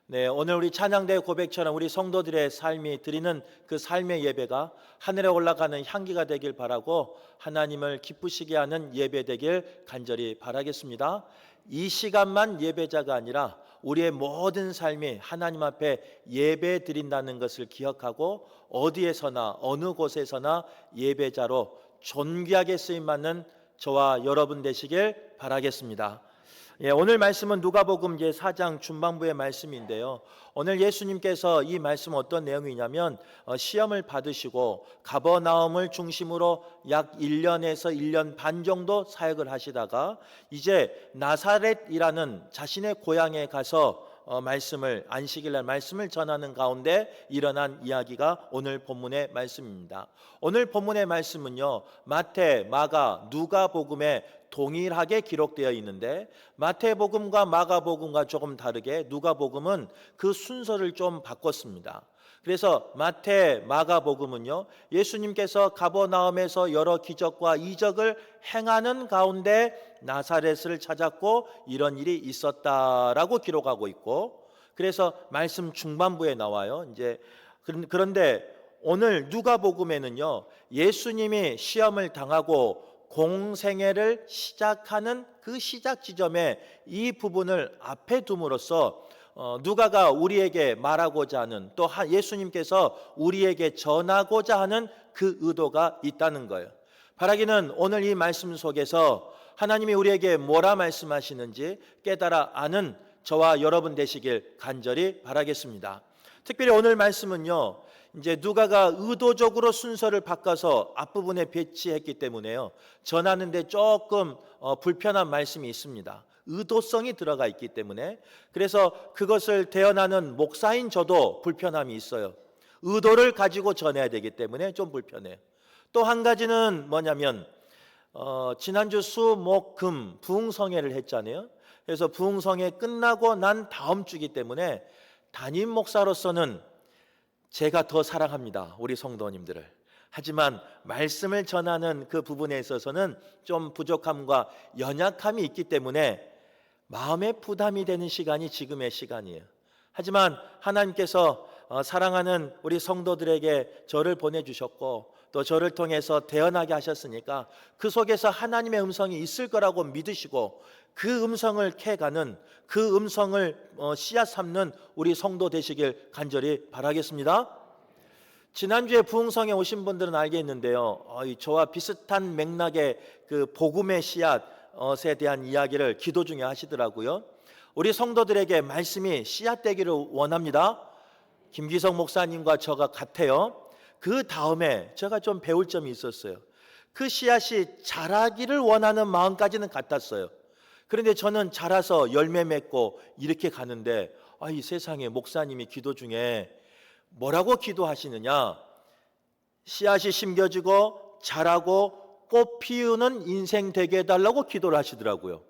네, 오늘 우리 찬양대 고백처럼 우리 성도들의 삶이 드리는 그 삶의 예배가 하늘에 올라가는 향기가 되길 바라고 하나님을 기쁘시게 하는 예배 되길 간절히 바라겠습니다. 이 시간만 예배자가 아니라 우리의 모든 삶이 하나님 앞에 예배 드린다는 것을 기억하고 어디에서나 어느 곳에서나 예배자로 존귀하게 쓰임받는 저와 여러분 되시길 바라겠습니다. 오늘 말씀은 누가복음 제4장 중반부의 말씀인데요. 오늘 예수님께서 이 말씀 어떤 내용이냐면 시험을 받으시고 가버나움을 중심으로 약 1년에서 1년 반 정도 사역을 하시다가 이제 나사렛이라는 자신의 고향에 가서 안식일날 말씀을 전하는 가운데 일어난 이야기가 오늘 본문의 말씀입니다. 오늘 본문의 말씀은요, 마태, 마가, 누가복음에 동일하게 기록되어 있는데 마태복음과 마가복음과 조금 다르게 누가복음은 그 순서를 좀 바꿨습니다. 그래서 마태, 마가복음은요, 예수님께서 가버나움에서 여러 기적과 이적을 행하는 가운데 나사렛을 찾았고 이런 일이 있었다라고 기록하고 있고, 그래서 말씀 중반부에 나와요. 그런데 오늘 누가복음에는요, 예수님이 시험을 당하고 공생애를 시작하는 그 시작 지점에 이 부분을 앞에 둠으로써 누가가 우리에게 말하고자 하는, 또 예수님께서 우리에게 전하고자 하는 그 의도가 있다는 거예요. 바라기는 오늘 이 말씀 속에서 하나님이 우리에게 뭐라 말씀하시는지 깨달아 아는 저와 여러분 되시길 간절히 바라겠습니다. 특별히 오늘 말씀은요, 이제 누가가 의도적으로 순서를 바꿔서 앞부분에 배치했기 때문에요, 전하는데 조금 불편한 말씀이 있습니다. 의도성이 들어가 있기 때문에. 그래서 그것을 대언하는 목사인 저도 불편함이 있어요. 의도를 가지고 전해야 되기 때문에 좀 불편해요. 또 한 가지는 뭐냐면 지난주 수, 목, 금 부흥성회를 했잖아요. 그래서 부흥성회 끝나고 난 다음 주이기 때문에 담임 목사로서는 제가 더 사랑합니다, 우리 성도님들을. 하지만 말씀을 전하는 그 부분에 있어서는 좀 부족함과 연약함이 있기 때문에 마음의 부담이 되는 시간이 지금의 시간이에요. 하지만 하나님께서 사랑하는 우리 성도들에게 저를 보내주셨고 또 저를 통해서 대언하게 하셨으니까 그 속에서 하나님의 음성이 있을 거라고 믿으시고 그 음성을 캐가는, 그 음성을 씨앗 삼는 우리 성도 되시길 간절히 바라겠습니다. 지난주에 부흥성에 오신 분들은 알겠는데요, 저와 비슷한 맥락의 그 복음의 씨앗에 대한 이야기를 기도 중에 하시더라고요. 우리 성도들에게 말씀이 씨앗 되기를 원합니다. 김기성 목사님과 저가 같아요. 그 다음에 제가 좀 배울 점이 있었어요. 그 씨앗이 자라기를 원하는 마음까지는 같았어요. 그런데 저는 자라서 열매 맺고 이렇게 가는데 이 세상에 목사님이 기도 중에 뭐라고 기도하시느냐, 씨앗이 심겨지고 자라고 꽃 피우는 인생 되게 해달라고 기도를 하시더라고요.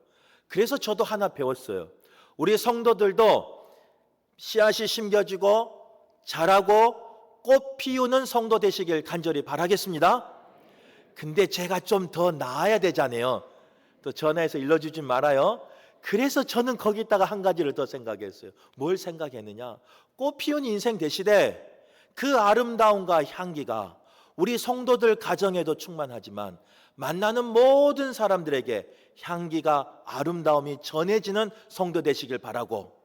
그래서 저도 하나 배웠어요. 우리 성도들도 씨앗이 심겨지고 자라고 꽃 피우는 성도 되시길 간절히 바라겠습니다. 근데 제가 좀 더 나아야 되잖아요. 또 전화해서 일러주지 말아요. 그래서 저는 거기다가 한 가지를 더 생각했어요. 뭘 생각했느냐, 꽃 피운 인생 되시되 그 아름다움과 향기가 우리 성도들 가정에도 충만하지만 만나는 모든 사람들에게 향기가, 아름다움이 전해지는 성도 되시길 바라고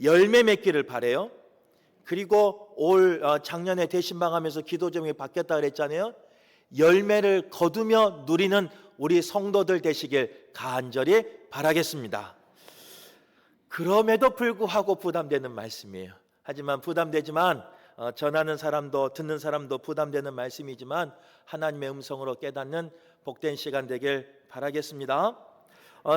열매 맺기를 바라요. 그리고 작년에 대신방하면서 기도 제목이 바뀌었다 그랬잖아요. 열매를 거두며 누리는 우리 성도들 되시길 간절히 바라겠습니다. 그럼에도 불구하고 부담되는 말씀이에요. 하지만 부담되지만 전하는 사람도 듣는 사람도 부담되는 말씀이지만 하나님의 음성으로 깨닫는 복된 시간 되길 바라겠습니다.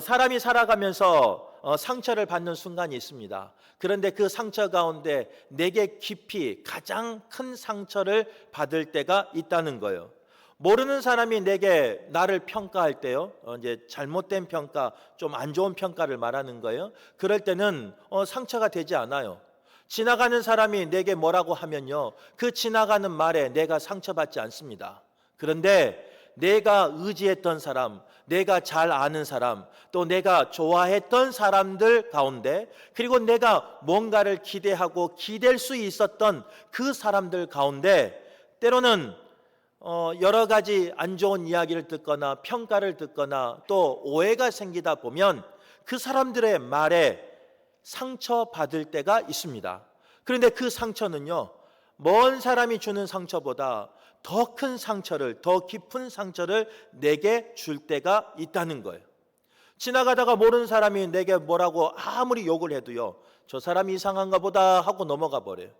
사람이 살아가면서 상처를 받는 순간이 있습니다. 그런데 그 상처 가운데 내게 깊이 가장 큰 상처를 받을 때가 있다는 거예요. 모르는 사람이 내게 나를 평가할 때요, 이제 잘못된 평가, 좀 안 좋은 평가를 말하는 거예요. 그럴 때는 상처가 되지 않아요. 지나가는 사람이 내게 뭐라고 하면요, 그 지나가는 말에 내가 상처받지 않습니다. 그런데 내가 의지했던 사람, 내가 잘 아는 사람, 또 내가 좋아했던 사람들 가운데, 그리고 내가 뭔가를 기대하고 기댈 수 있었던 그 사람들 가운데 때로는 여러 가지 안 좋은 이야기를 듣거나 평가를 듣거나 또 오해가 생기다 보면 그 사람들의 말에 상처받을 때가 있습니다. 그런데 그 상처는요, 먼 사람이 주는 상처보다 더 큰 상처를, 더 깊은 상처를 내게 줄 때가 있다는 거예요. 지나가다가 모르는 사람이 내게 뭐라고 아무리 욕을 해도요, 저 사람이 이상한가 보다 하고 넘어가 버려요.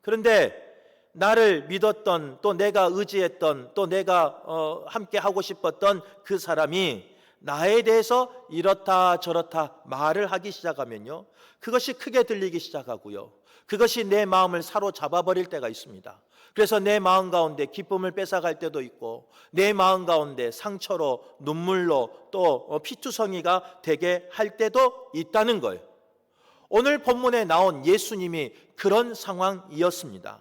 그런데 나를 믿었던, 또 내가 의지했던, 또 내가 함께 하고 싶었던 그 사람이 나에 대해서 이렇다 저렇다 말을 하기 시작하면요, 그것이 크게 들리기 시작하고요, 그것이 내 마음을 사로잡아 버릴 때가 있습니다. 그래서 내 마음 가운데 기쁨을 뺏어갈 때도 있고, 내 마음 가운데 상처로, 눈물로, 또 피투성이가 되게 할 때도 있다는 거예요. 오늘 본문에 나온 예수님이 그런 상황이었습니다.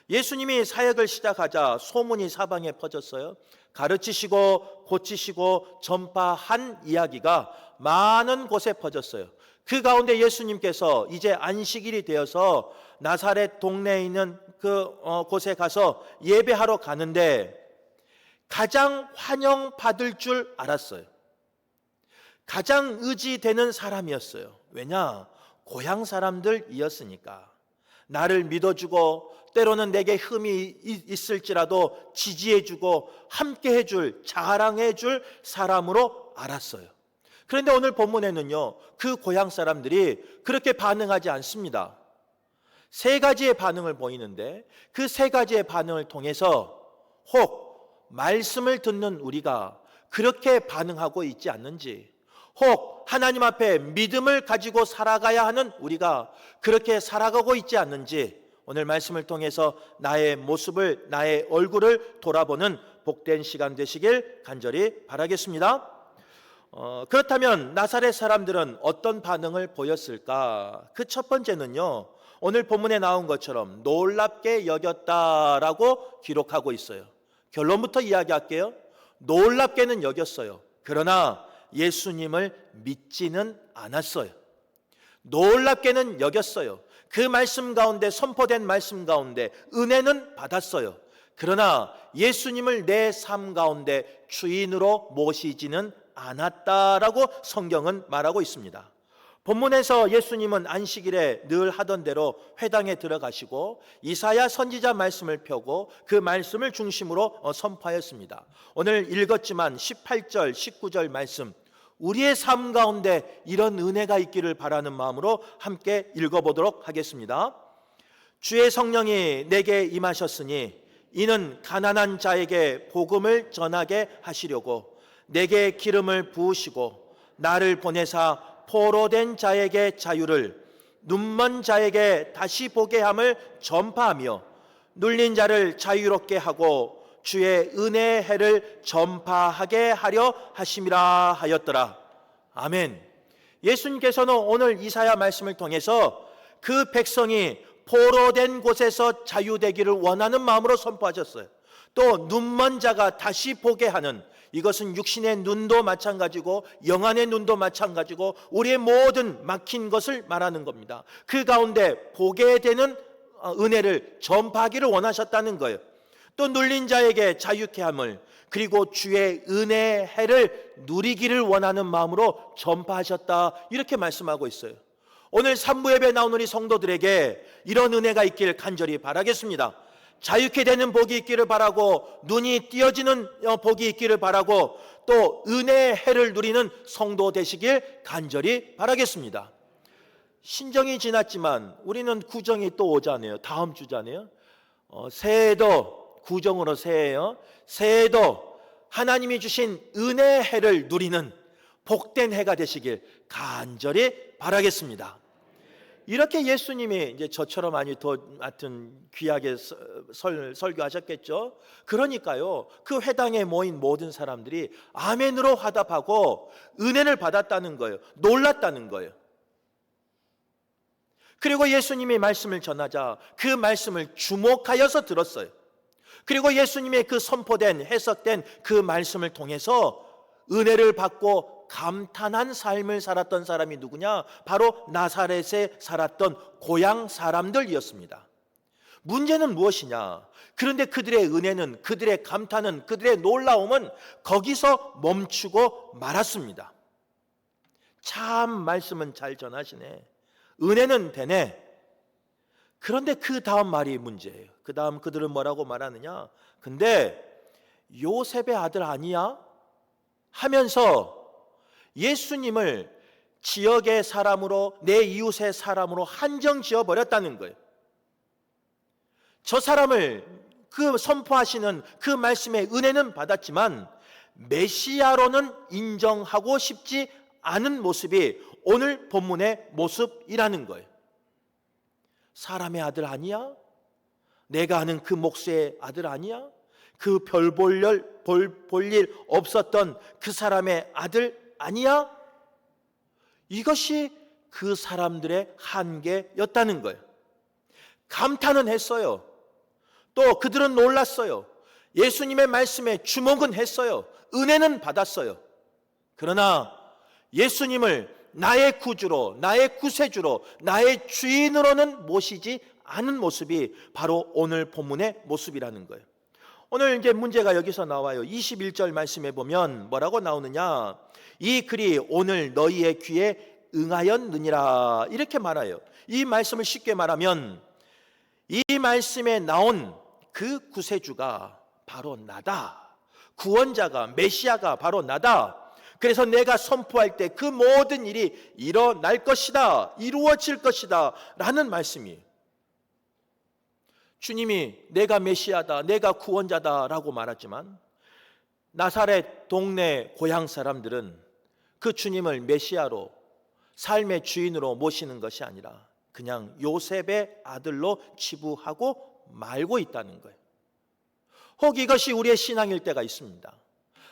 예수님이 사역을 시작하자 소문이 사방에 퍼졌어요. 가르치시고 고치시고 전파한 이야기가 많은 곳에 퍼졌어요. 그 가운데 예수님께서 이제 안식일이 되어서 나사렛 동네에 있는 그 곳에 가서 예배하러 가는데 가장 환영받을 줄 알았어요. 가장 의지되는 사람이었어요. 왜냐? 고향 사람들이었으니까. 나를 믿어주고 때로는 내게 흠이 있을지라도 지지해주고 함께해줄, 자랑해줄 사람으로 알았어요. 그런데 오늘 본문에는요, 그 고향 사람들이 그렇게 반응하지 않습니다. 세 가지의 반응을 보이는데 그 세 가지의 반응을 통해서 혹 말씀을 듣는 우리가 그렇게 반응하고 있지 않는지, 혹 하나님 앞에 믿음을 가지고 살아가야 하는 우리가 그렇게 살아가고 있지 않는지, 오늘 말씀을 통해서 나의 모습을, 나의 얼굴을 돌아보는 복된 시간 되시길 간절히 바라겠습니다. 그렇다면 나사렛 사람들은 어떤 반응을 보였을까? 그 첫 번째는요, 오늘 본문에 나온 것처럼 놀랍게 여겼다라고 기록하고 있어요. 결론부터 이야기할게요. 놀랍게는 여겼어요. 그러나 예수님을 믿지는 않았어요. 놀랍게는 여겼어요. 그 말씀 가운데, 선포된 말씀 가운데 은혜는 받았어요. 그러나 예수님을 내 삶 가운데 주인으로 모시지는 않았다라고 성경은 말하고 있습니다. 본문에서 예수님은 안식일에 늘 하던 대로 회당에 들어가시고 이사야 선지자 말씀을 펴고 그 말씀을 중심으로 선포하였습니다. 오늘 읽었지만 18절, 19절 말씀, 우리의 삶 가운데 이런 은혜가 있기를 바라는 마음으로 함께 읽어보도록 하겠습니다. 주의 성령이 내게 임하셨으니 이는 가난한 자에게 복음을 전하게 하시려고 내게 기름을 부으시고 나를 보내사 포로된 자에게 자유를, 눈먼 자에게 다시 보게 함을 전파하며 눌린 자를 자유롭게 하고 주의 은혜의 해를 전파하게 하려 하심이라 하였더라. 아멘. 예수님께서는 오늘 이사야 말씀을 통해서 그 백성이 포로된 곳에서 자유되기를 원하는 마음으로 선포하셨어요. 또 눈먼 자가 다시 보게 하는, 이것은 육신의 눈도 마찬가지고 영안의 눈도 마찬가지고 우리의 모든 막힌 것을 말하는 겁니다. 그 가운데 보게 되는 은혜를 전파하기를 원하셨다는 거예요. 또 눌린 자에게 자유케 함을, 그리고 주의 은혜의 해를 누리기를 원하는 마음으로 전파하셨다, 이렇게 말씀하고 있어요. 오늘 산부 예배 나온 우리 성도들에게 이런 은혜가 있길 간절히 바라겠습니다. 자유케 되는 복이 있기를 바라고, 눈이 띄어지는 복이 있기를 바라고, 또 은혜의 해를 누리는 성도 되시길 간절히 바라겠습니다. 신정이 지났지만 우리는 구정이 또 오잖아요. 다음 주잖아요. 새해도 구정으로 새해요. 새해도 하나님이 주신 은혜의 해를 누리는 복된 해가 되시길 간절히 바라겠습니다. 이렇게 예수님이 이제 저처럼 아니 더 하여튼 귀하게 설교하셨겠죠. 그러니까요, 그 회당에 모인 모든 사람들이 아멘으로 화답하고 은혜를 받았다는 거예요. 놀랐다는 거예요. 그리고 예수님이 말씀을 전하자 그 말씀을 주목하여서 들었어요. 그리고 예수님의 그 선포된 해석된 그 말씀을 통해서 은혜를 받고 감탄한 삶을 살았던 사람이 누구냐? 바로 나사렛에 살았던 고향 사람들이었습니다. 문제는 무엇이냐? 그런데 그들의 은혜는, 그들의 감탄은, 그들의 놀라움은 거기서 멈추고 말았습니다. 참 말씀은 잘 전하시네. 은혜는 되네. 그런데 그 다음 말이 문제예요. 그 다음 그들은 뭐라고 말하느냐? 근데 요셉의 아들 아니야? 하면서 예수님을 지역의 사람으로, 내 이웃의 사람으로 한정 지어 버렸다는 거예요. 저 사람을 그 선포하시는 그 말씀의 은혜는 받았지만 메시아로는 인정하고 싶지 않은 모습이 오늘 본문의 모습이라는 거예요. 사람의 아들 아니야? 내가 아는 그 목사의 아들 아니야? 그 별 볼 일 없었던 그 사람의 아들 아니야? 이것이 그 사람들의 한계였다는 거예요. 감탄은 했어요. 또 그들은 놀랐어요. 예수님의 말씀에 주목은 했어요. 은혜는 받았어요. 그러나 예수님을 나의 구주로, 나의 구세주로, 나의 주인으로는 모시지 않은 모습이 바로 오늘 본문의 모습이라는 거예요. 오늘 이제 문제가 여기서 나와요. 21절 말씀에 보면 뭐라고 나오느냐? 이 글이 오늘 너희의 귀에 응하였느니라, 이렇게 말해요. 이 말씀을 쉽게 말하면 이 말씀에 나온 그 구세주가 바로 나다. 구원자가, 메시아가 바로 나다. 그래서 내가 선포할 때 그 모든 일이 일어날 것이다, 이루어질 것이다 라는 말씀이에요. 주님이 내가 메시아다, 내가 구원자다 라고 말하지만 나사렛 동네 고향 사람들은 그 주님을 메시아로, 삶의 주인으로 모시는 것이 아니라 그냥 요셉의 아들로 치부하고 말고 있다는 거예요. 혹 이것이 우리의 신앙일 때가 있습니다.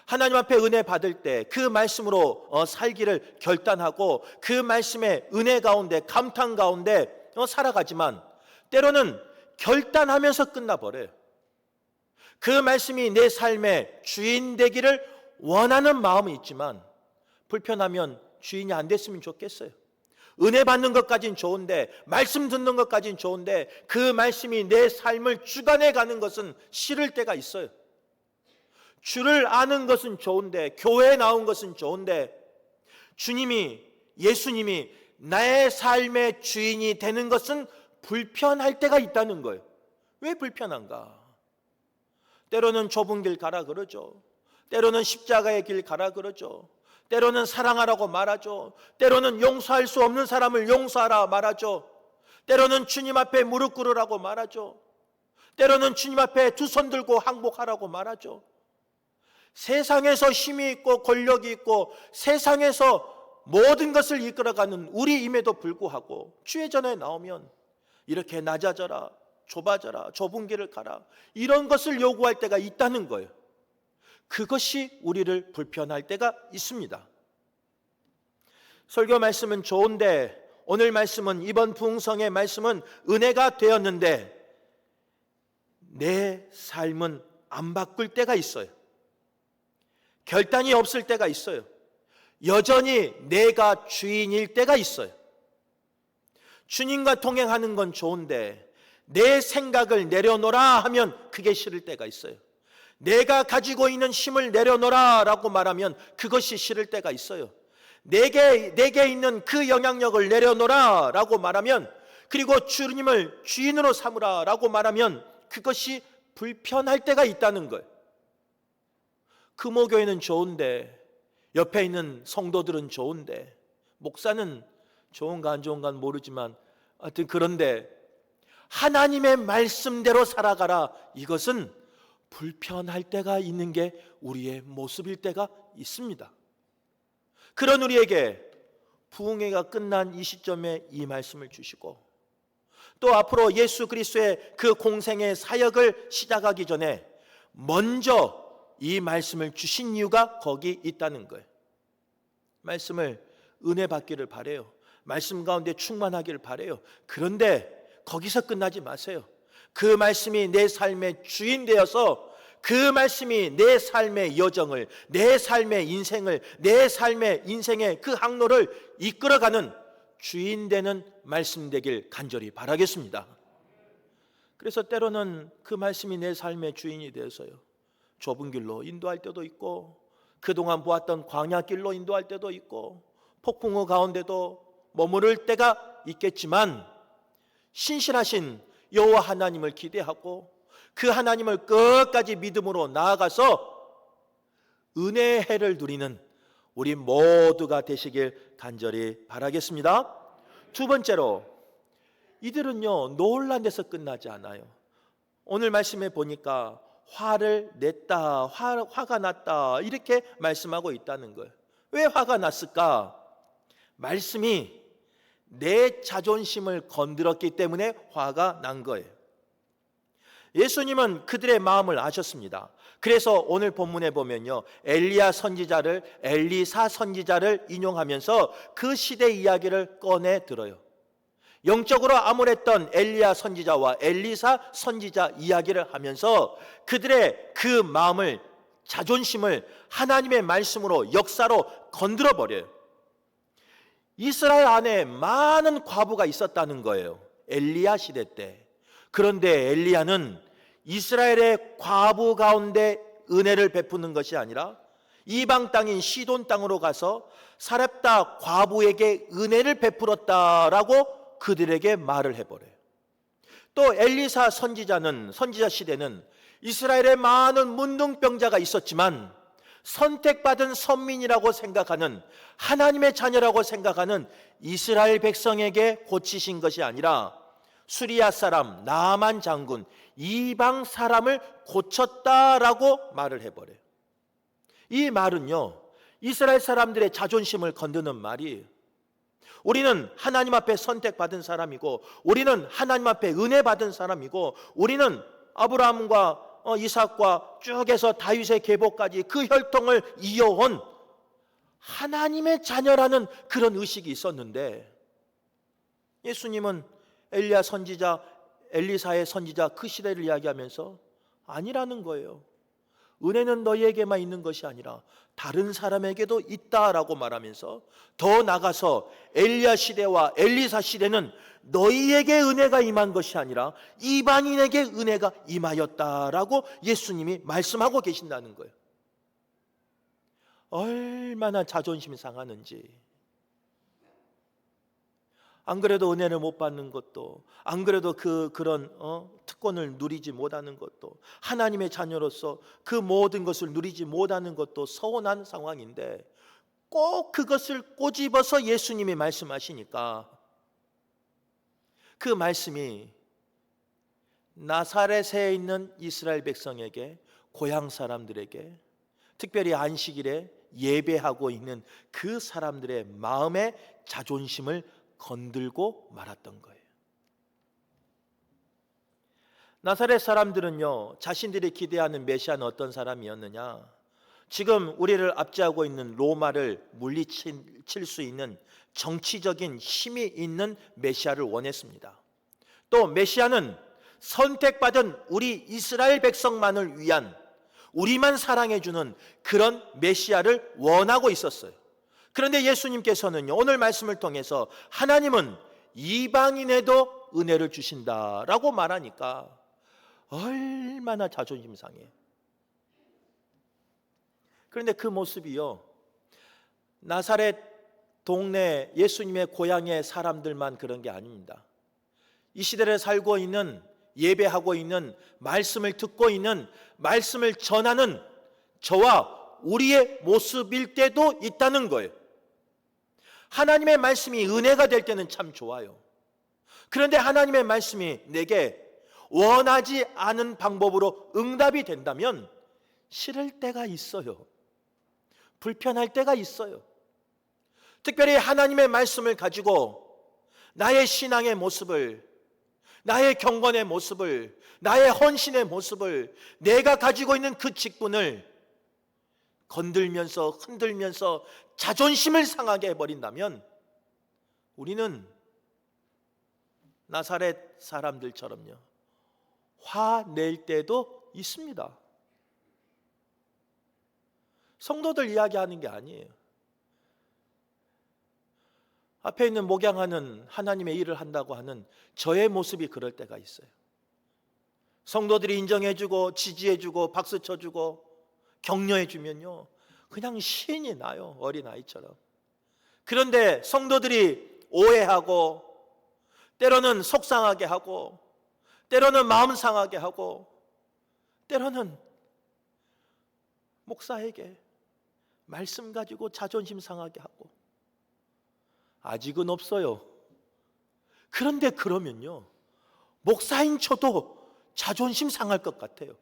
하나님 앞에 은혜 받을 때 그 말씀으로 살기를 결단하고 그 말씀의 은혜 가운데, 감탄 가운데 살아가지만 때로는 결단하면서 끝나버려요. 그 말씀이 내 삶의 주인 되기를 원하는 마음이 있지만 불편하면 주인이 안 됐으면 좋겠어요. 은혜 받는 것까진 좋은데, 말씀 듣는 것까진 좋은데 그 말씀이 내 삶을 주관해 가는 것은 싫을 때가 있어요. 주를 아는 것은 좋은데, 교회에 나온 것은 좋은데 주님이, 예수님이 나의 삶의 주인이 되는 것은 불편할 때가 있다는 거예요. 왜 불편한가? 때로는 좁은 길 가라 그러죠. 때로는 십자가의 길 가라 그러죠. 때로는 사랑하라고 말하죠. 때로는 용서할 수 없는 사람을 용서하라 말하죠. 때로는 주님 앞에 무릎 꿇으라고 말하죠. 때로는 주님 앞에 두 손 들고 항복하라고 말하죠. 세상에서 힘이 있고 권력이 있고 세상에서 모든 것을 이끌어가는 우리임에도 불구하고 주의 전에 나오면 이렇게 낮아져라, 좁아져라, 좁은 길을 가라, 이런 것을 요구할 때가 있다는 거예요. 그것이 우리를 불편할 때가 있습니다. 설교 말씀은 좋은데, 오늘 말씀은, 이번 부흥성의 말씀은 은혜가 되었는데 내 삶은 안 바꿀 때가 있어요. 결단이 없을 때가 있어요. 여전히 내가 주인일 때가 있어요. 주님과 동행하는 건 좋은데 내 생각을 내려놓으라 하면 그게 싫을 때가 있어요. 내가 가지고 있는 힘을 내려놓으라 라고 말하면 그것이 싫을 때가 있어요. 내게 있는 그 영향력을 내려놓으라 라고 말하면, 그리고 주님을 주인으로 삼으라 라고 말하면 그것이 불편할 때가 있다는 거예요. 금호교회는 좋은데, 옆에 있는 성도들은 좋은데, 목사는 좋은가 안 좋은가는 모르지만 하여튼 그런데 하나님의 말씀대로 살아가라, 이것은 불편할 때가 있는 게 우리의 모습일 때가 있습니다. 그런 우리에게 부흥회가 끝난 이 시점에 이 말씀을 주시고, 또 앞으로 예수 그리스도의 그 공생의 사역을 시작하기 전에 먼저 이 말씀을 주신 이유가 거기 있다는 거예요. 말씀을 은혜 받기를 바래요. 말씀 가운데 충만하기를 바래요. 그런데 거기서 끝나지 마세요. 그 말씀이 내 삶의 주인 되어서 그 말씀이 내 삶의 여정을, 내 삶의 인생을, 내 삶의 인생의 그 항로를 이끌어가는 주인 되는 말씀 되길 간절히 바라겠습니다. 그래서 때로는 그 말씀이 내 삶의 주인이 되어서요, 좁은 길로 인도할 때도 있고, 그동안 보았던 광야길로 인도할 때도 있고, 폭풍우 가운데도 머무를 때가 있겠지만, 신실하신 여호와 하나님을 기대하고 그 하나님을 끝까지 믿음으로 나아가서 은혜의 해를 누리는 우리 모두가 되시길 간절히 바라겠습니다. 두 번째로, 이들은요 놀란 데서 끝나지 않아요. 오늘 말씀에 보니까 화를 냈다, 화가 났다 이렇게 말씀하고 있다는 거예요. 왜 화가 났을까? 말씀이 내 자존심을 건드렸기 때문에 화가 난 거예요. 예수님은 그들의 마음을 아셨습니다. 그래서 오늘 본문에 보면요, 엘리야 선지자를, 엘리사 선지자를 인용하면서 그 시대 이야기를 꺼내 들어요. 영적으로 암울했던 엘리야 선지자와 엘리사 선지자 이야기를 하면서 그들의 그 마음을, 자존심을 하나님의 말씀으로, 역사로 건드려 버려요. 이스라엘 안에 많은 과부가 있었다는 거예요, 엘리야 시대 때. 그런데 엘리야는 이스라엘의 과부 가운데 은혜를 베푸는 것이 아니라 이방 땅인 시돈 땅으로 가서 사렙다 과부에게 은혜를 베풀었다라고 그들에게 말을 해버려요. 또 엘리사 선지자는, 선지자 시대는 이스라엘에 많은 문둥병자가 있었지만 선택받은 선민이라고 생각하는, 하나님의 자녀라고 생각하는 이스라엘 백성에게 고치신 것이 아니라 수리아 사람 나아만 장군, 이방 사람을 고쳤다라고 말을 해버려요. 이 말은요, 이스라엘 사람들의 자존심을 건드는 말이에요. 우리는 하나님 앞에 선택받은 사람이고, 우리는 하나님 앞에 은혜 받은 사람이고, 우리는 아브라함과 이삭과 쭉 해서 다윗의 계보까지 그 혈통을 이어온 하나님의 자녀라는 그런 의식이 있었는데, 예수님은 엘리야 선지자, 엘리사의 선지자 그 시대를 이야기하면서 아니라는 거예요. 은혜는 너희에게만 있는 것이 아니라 다른 사람에게도 있다라고 말하면서, 더 나가서 엘리야 시대와 엘리사 시대는 너희에게 은혜가 임한 것이 아니라 이방인에게 은혜가 임하였다라고 예수님이 말씀하고 계신다는 거예요. 얼마나 자존심이 상하는지. 안 그래도 은혜를 못 받는 것도, 안 그래도 그런 특권을 누리지 못하는 것도, 하나님의 자녀로서 그 모든 것을 누리지 못하는 것도 서운한 상황인데, 꼭 그것을 꼬집어서 예수님이 말씀하시니까 그 말씀이 나사렛에 있는 이스라엘 백성에게, 고향 사람들에게, 특별히 안식일에 예배하고 있는 그 사람들의 마음의 자존심을 건들고 말았던 거예요. 나사렛 사람들은요, 자신들이 기대하는 메시아는 어떤 사람이었느냐? 지금 우리를 압제하고 있는 로마를 물리칠 수 있는 정치적인 힘이 있는 메시아를 원했습니다. 또 메시아는 선택받은 우리 이스라엘 백성만을 위한, 우리만 사랑해주는 그런 메시아를 원하고 있었어요. 그런데 예수님께서는요, 오늘 말씀을 통해서 하나님은 이방인에도 은혜를 주신다라고 말하니까 얼마나 자존심 상해. 그런데 그 모습이요, 나사렛 동네 예수님의 고향의 사람들만 그런 게 아닙니다. 이 시대를 살고 있는, 예배하고 있는, 말씀을 듣고 있는, 말씀을 전하는 저와 우리의 모습일 때도 있다는 거예요. 하나님의 말씀이 은혜가 될 때는 참 좋아요. 그런데 하나님의 말씀이 내게 원하지 않은 방법으로 응답이 된다면 싫을 때가 있어요. 불편할 때가 있어요. 특별히 하나님의 말씀을 가지고 나의 신앙의 모습을, 나의 경건의 모습을, 나의 헌신의 모습을, 내가 가지고 있는 그 직분을 건들면서, 흔들면서 자존심을 상하게 해버린다면 우리는 나사렛 사람들처럼요, 화낼 때도 있습니다. 성도들 이야기하는 게 아니에요. 앞에 있는 목양하는 하나님의 일을 한다고 하는 저의 모습이 그럴 때가 있어요. 성도들이 인정해주고 지지해주고 박수 쳐주고 격려해주면요, 그냥 신이 나요. 어린아이처럼. 그런데 성도들이 오해하고 때로는 속상하게 하고 때로는 마음 상하게 하고 때로는 목사에게 말씀 가지고 자존심 상하게 하고, 아직은 없어요. 그런데 그러면요, 목사인 저도 자존심 상할 것 같아요.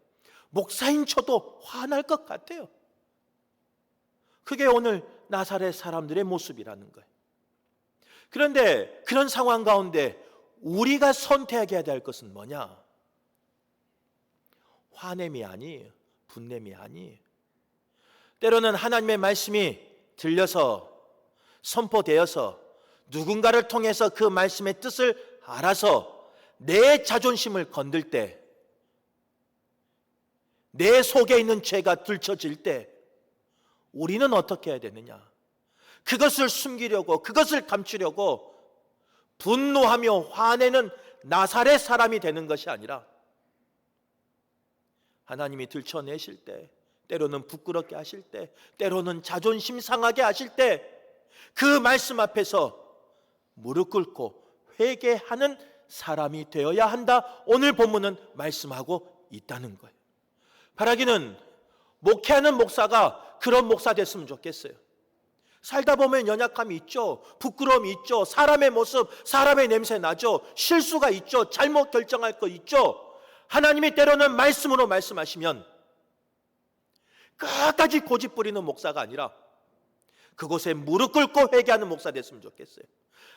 목사인 저도 화날 것 같아요. 그게 오늘 나사렛 사람들의 모습이라는 거예요. 그런데 그런 상황 가운데 우리가 선택해야 될 것은 뭐냐? 화냄이 아니에요. 분냄이 아니에요. 때로는 하나님의 말씀이 들려서 선포되어서 누군가를 통해서 그 말씀의 뜻을 알아서 내 자존심을 건들 때, 내 속에 있는 죄가 들춰질 때 우리는 어떻게 해야 되느냐? 그것을 숨기려고, 그것을 감추려고 분노하며 화내는 나사렛 사람이 되는 것이 아니라, 하나님이 들춰내실 때, 때로는 부끄럽게 하실 때, 때로는 자존심 상하게 하실 때 그 말씀 앞에서 무릎 꿇고 회개하는 사람이 되어야 한다. 오늘 본문은 말씀하고 있다는 거예요. 바라기는 목회하는 목사가 그런 목사 됐으면 좋겠어요. 살다 보면 연약함이 있죠. 부끄러움이 있죠. 사람의 모습, 사람의 냄새 나죠. 실수가 있죠. 잘못 결정할 거 있죠. 하나님이 때로는 말씀으로 말씀하시면 끝까지 고집 부리는 목사가 아니라 그곳에 무릎 꿇고 회개하는 목사 됐으면 좋겠어요.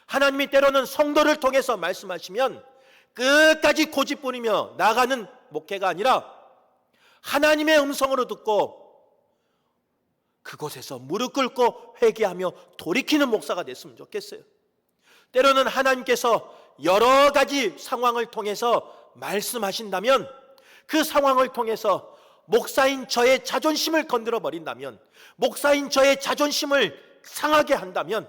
하나님이 때로는 성도를 통해서 말씀하시면 끝까지 고집 부리며 나가는 목회가 아니라 하나님의 음성으로 듣고 그곳에서 무릎 꿇고 회개하며 돌이키는 목사가 됐으면 좋겠어요. 때로는 하나님께서 여러 가지 상황을 통해서 말씀하신다면 그 상황을 통해서 목사인 저의 자존심을 건드려 버린다면, 목사인 저의 자존심을 상하게 한다면,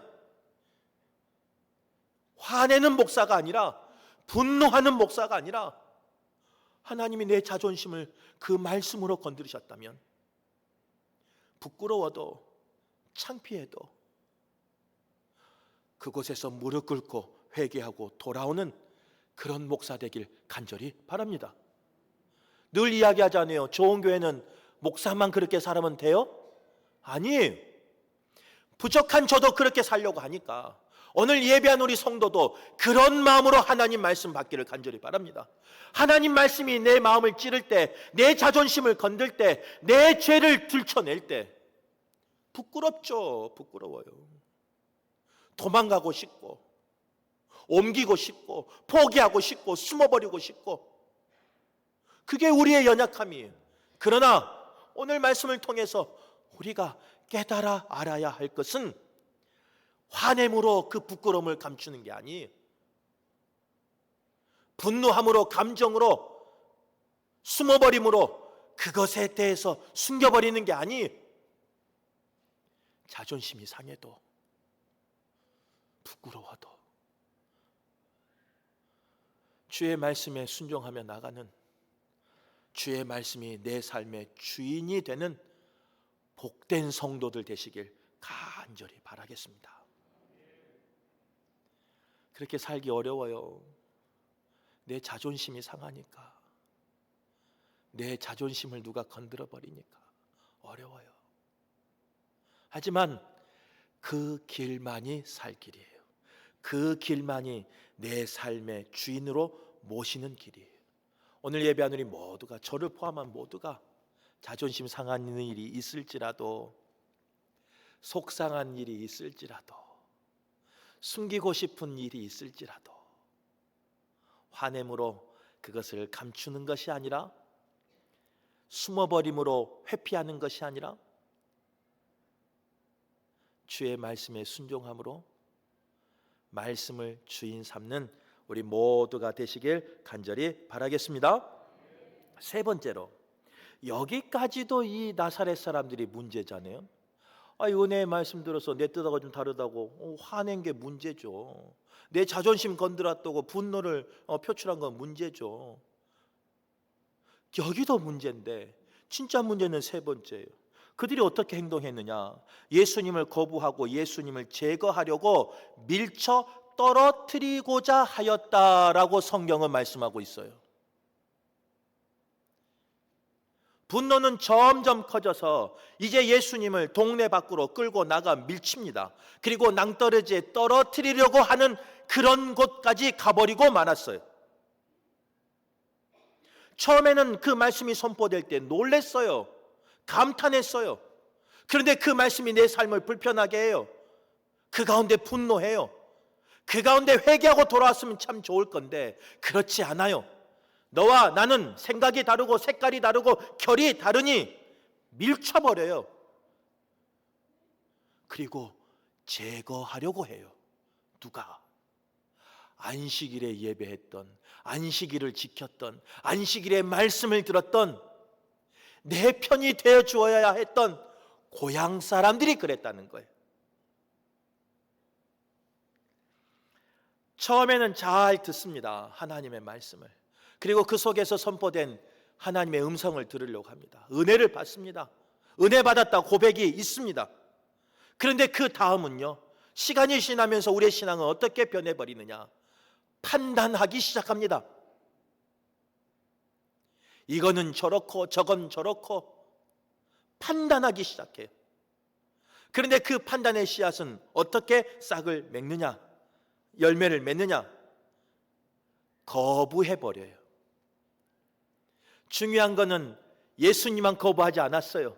화내는 목사가 아니라, 분노하는 목사가 아니라 하나님이 내 자존심을 그 말씀으로 건드리셨다면 부끄러워도 창피해도 그곳에서 무릎 꿇고 회개하고 돌아오는 그런 목사 되길 간절히 바랍니다. 늘 이야기하잖아요. 좋은 교회는 목사만 그렇게 살면 돼요? 아니에요. 부족한 저도 그렇게 살려고 하니까 오늘 예배한 우리 성도도 그런 마음으로 하나님 말씀 받기를 간절히 바랍니다. 하나님 말씀이 내 마음을 찌를 때, 내 자존심을 건들 때, 내 죄를 들춰낼 때 부끄럽죠. 부끄러워요. 도망가고 싶고 옮기고 싶고 포기하고 싶고 숨어버리고 싶고, 그게 우리의 연약함이에요. 그러나 오늘 말씀을 통해서 우리가 깨달아 알아야 할 것은 화냄으로 그 부끄러움을 감추는 게 아니에요. 분노함으로, 감정으로, 숨어버림으로 그것에 대해서 숨겨버리는 게 아니에요. 자존심이 상해도 부끄러워도 주의 말씀에 순종하며 나가는, 주의 말씀이 내 삶의 주인이 되는 복된 성도들 되시길 간절히 바라겠습니다. 그렇게 살기 어려워요. 내 자존심이 상하니까, 내 자존심을 누가 건드려 버리니까 어려워요. 하지만 그 길만이 살 길이에요. 그 길만이 내 삶의 주인으로 모시는 길이에요. 오늘 예배하는 우리 모두가, 저를 포함한 모두가 자존심 상하는 일이 있을지라도, 속상한 일이 있을지라도, 숨기고 싶은 일이 있을지라도 화냄으로 그것을 감추는 것이 아니라, 숨어버림으로 회피하는 것이 아니라 주의 말씀에 순종함으로 말씀을 주인 삼는 우리 모두가 되시길 간절히 바라겠습니다. 세 번째로, 여기까지도 이 나사렛 사람들이 문제잖아요. 은혜의 말씀 들어서 내 뜻하고 좀 다르다고 화낸 게 문제죠. 내 자존심 건드렸다고 분노를 표출한 건 문제죠. 여기도 문제인데 진짜 문제는 세 번째예요. 그들이 어떻게 행동했느냐? 예수님을 거부하고 예수님을 제거하려고 밀쳐 떨어뜨리고자 하였다라고 성경은 말씀하고 있어요. 분노는 점점 커져서 이제 예수님을 동네 밖으로 끌고 나가 밀칩니다. 그리고 낭떠러지에 떨어뜨리려고 하는 그런 곳까지 가버리고 말았어요. 처음에는 그 말씀이 선포될 때 놀랬어요. 감탄했어요. 그런데 그 말씀이 내 삶을 불편하게 해요. 그 가운데 분노해요. 그 가운데 회개하고 돌아왔으면 참 좋을 건데 그렇지 않아요. 너와 나는 생각이 다르고 색깔이 다르고 결이 다르니 밀쳐버려요. 그리고 제거하려고 해요. 누가? 안식일에 예배했던, 안식일을 지켰던, 안식일에 말씀을 들었던, 내 편이 되어 주어야 했던 고향 사람들이 그랬다는 거예요. 처음에는 잘 듣습니다. 하나님의 말씀을. 그리고 그 속에서 선포된 하나님의 음성을 들으려고 합니다. 은혜를 받습니다. 은혜 받았다 고백이 있습니다. 그런데 그 다음은요, 시간이 지나면서 우리의 신앙은 어떻게 변해버리느냐? 판단하기 시작합니다. 이거는 저렇고 저건 저렇고 판단하기 시작해요. 그런데 그 판단의 씨앗은 어떻게 싹을 맺느냐? 열매를 맺느냐? 거부해버려요. 중요한 것은 예수님만 거부하지 않았어요.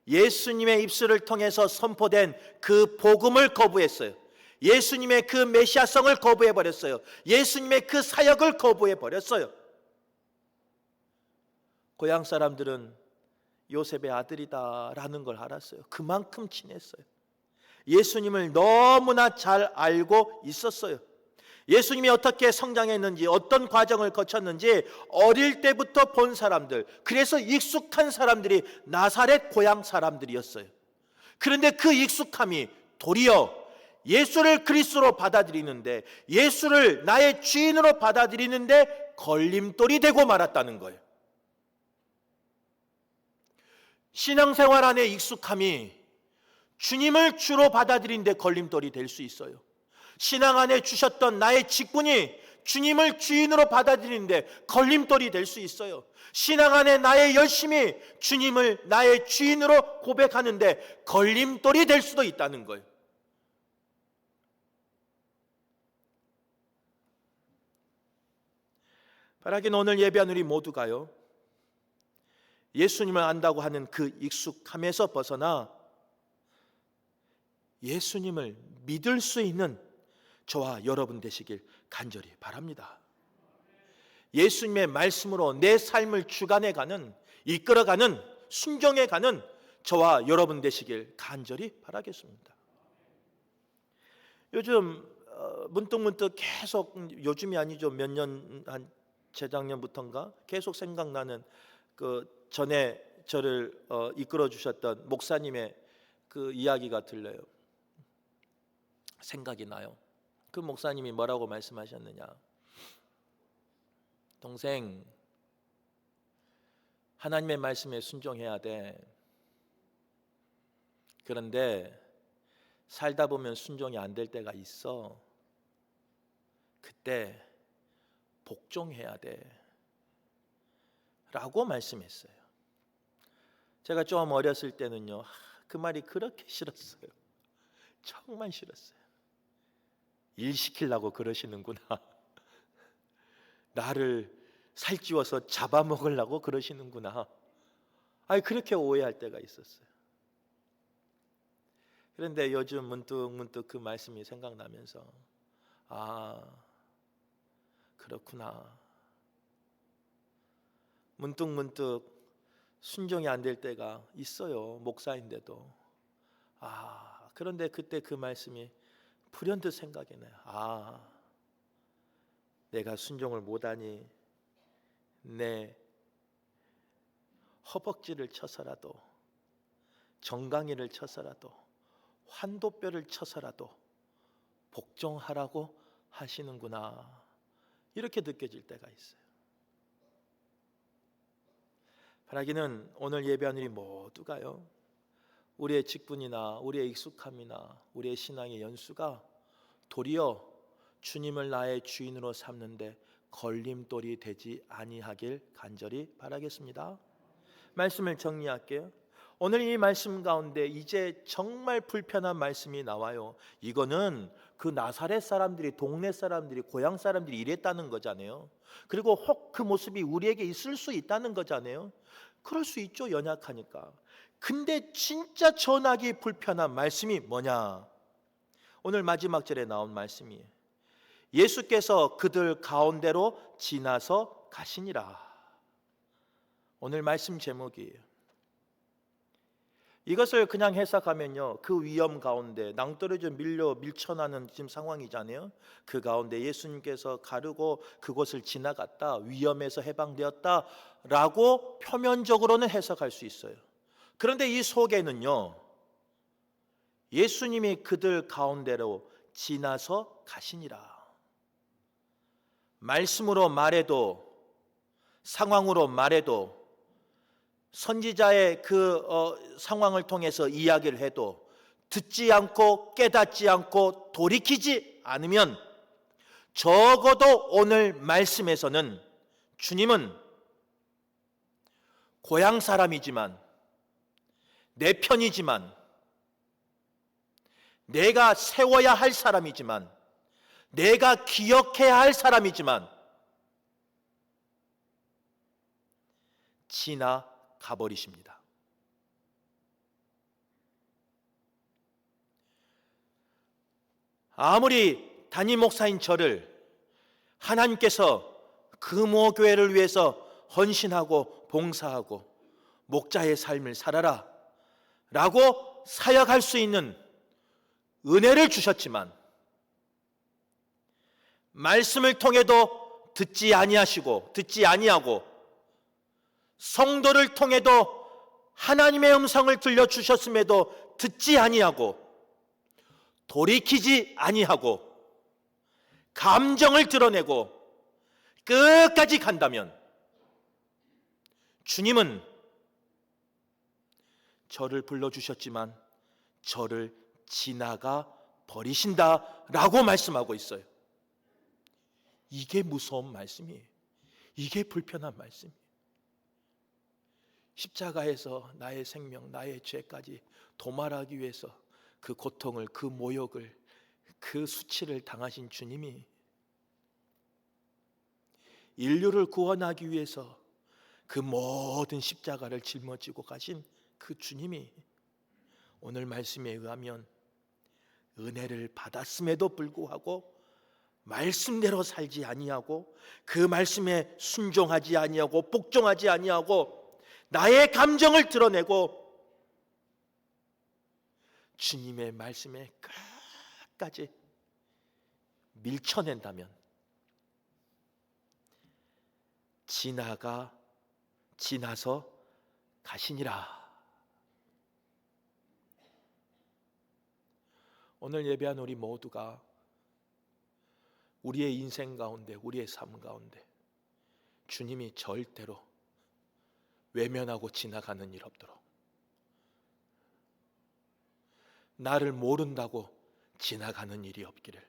예수님의 입술을 통해서 선포된 그 복음을 거부했어요. 예수님의 그 메시아성을 거부해버렸어요. 예수님의 그 사역을 거부해버렸어요. 고향 사람들은 요셉의 아들이다라는 걸 알았어요. 그만큼 친했어요. 예수님을 너무나 잘 알고 있었어요. 예수님이 어떻게 성장했는지, 어떤 과정을 거쳤는지 어릴 때부터 본 사람들, 그래서 익숙한 사람들이 나사렛 고향 사람들이었어요. 그런데 그 익숙함이 도리어 예수를 그리스도로 받아들이는데, 예수를 나의 주인으로 받아들이는데 걸림돌이 되고 말았다는 거예요. 신앙생활 안에 익숙함이 주님을 주로 받아들이는데 걸림돌이 될 수 있어요. 신앙 안에 주셨던 나의 직분이 주님을 주인으로 받아들이는데 걸림돌이 될 수 있어요. 신앙 안에 나의 열심이 주님을 나의 주인으로 고백하는데 걸림돌이 될 수도 있다는 거예요. 바라기는 오늘 예배한 우리 모두가요, 예수님을 안다고 하는 그 익숙함에서 벗어나 예수님을 믿을 수 있는 저와 여러분 되시길 간절히 바랍니다. 예수님의 말씀으로 내 삶을 주관해가는, 이끌어가는, 순종해가는 저와 여러분 되시길 간절히 바라겠습니다. 요즘 문득문득 계속, 요즘이 아니죠, 몇 년, 한 재작년부터인가 계속 생각나는 그 전에 저를 이끌어 주셨던 목사님의 그 이야기가 들려요. 생각이 나요. 그 목사님이 뭐라고 말씀하셨느냐? 동생, 하나님의 말씀에 순종해야 돼. 그런데 살다 보면 순종이 안 될 때가 있어. 그때 복종해야 돼 라고 말씀했어요. 제가 좀 어렸을 때는요, 그 말이 그렇게 싫었어요. 정말 싫었어요. 일 시키려고 그러시는구나. 나를 살찌워서 잡아먹으려고 그러시는구나. 그렇게 오해할 때가 있었어요. 그런데 요즘 문득 그 말씀이 생각나면서, 그렇구나. 문득 순종이 안 될 때가 있어요. 목사인데도. 그런데 그때 그 말씀이 불현듯 생각이 나요. 내가 순종을 못하니 내 허벅지를 쳐서라도, 정강이를 쳐서라도, 환도뼈를 쳐서라도 복종하라고 하시는구나, 이렇게 느껴질 때가 있어요. 바라기는 오늘 예배한 우리 모두가요, 우리의 직분이나 우리의 익숙함이나 우리의 신앙의 연수가 도리어 주님을 나의 주인으로 삼는데 걸림돌이 되지 아니하길 간절히 바라겠습니다. 말씀을 정리할게요. 오늘 이 말씀 가운데 이제 정말 불편한 말씀이 나와요. 이거는 그 나사렛 사람들이, 동네 사람들이, 고향 사람들이 이랬다는 거잖아요. 그리고 혹 그 모습이 우리에게 있을 수 있다는 거잖아요. 그럴 수 있죠, 연약하니까. 근데 진짜 전하기 불편한 말씀이 뭐냐? 오늘 마지막 절에 나온 말씀이에요. 예수께서 그들 가운데로 지나서 가시니라. 오늘 말씀 제목이에요. 이것을 그냥 해석하면요, 그 위험 가운데 낭떠러져 밀쳐나는 지금 상황이잖아요. 그 가운데 예수님께서 가르고 그곳을 지나갔다, 위험에서 해방되었다 라고 표면적으로는 해석할 수 있어요. 그런데 이 속에는요, 예수님이 그들 가운데로 지나서 가시니라. 말씀으로 말해도, 상황으로 말해도, 선지자의 그 상황을 통해서 이야기를 해도 듣지 않고 깨닫지 않고 돌이키지 않으면 적어도 오늘 말씀에서는 주님은 고향 사람이지만, 내 편이지만, 내가 세워야 할 사람이지만, 내가 기억해야 할 사람이지만 지나가버리십니다. 아무리 담임 목사인 저를 하나님께서 금호교회를 위해서 헌신하고 봉사하고 목자의 삶을 살아라 라고 사역할 수 있는 은혜를 주셨지만, 말씀을 통해도 듣지 아니하고 성도를 통해도 하나님의 음성을 들려주셨음에도 듣지 아니하고 돌이키지 아니하고 감정을 드러내고 끝까지 간다면 주님은 저를 불러주셨지만 저를 지나가 버리신다라고 말씀하고 있어요. 이게 무서운 말씀이에요. 이게 불편한 말씀이에요. 십자가에서 나의 생명, 나의 죄까지 도말하기 위해서 그 고통을, 그 모욕을, 그 수치를 당하신 주님이, 인류를 구원하기 위해서 그 모든 십자가를 짊어지고 가신 그 주님이 오늘 말씀에 의하면 은혜를 받았음에도 불구하고 말씀대로 살지 아니하고 그 말씀에 순종하지 아니하고 복종하지 아니하고 나의 감정을 드러내고 주님의 말씀에 끝까지 밀쳐낸다면 지나서 가시니라. 오늘 예배한 우리 모두가 우리의 인생 가운데, 우리의 삶 가운데 주님이 절대로 외면하고 지나가는 일 없도록, 나를 모른다고 지나가는 일이 없기를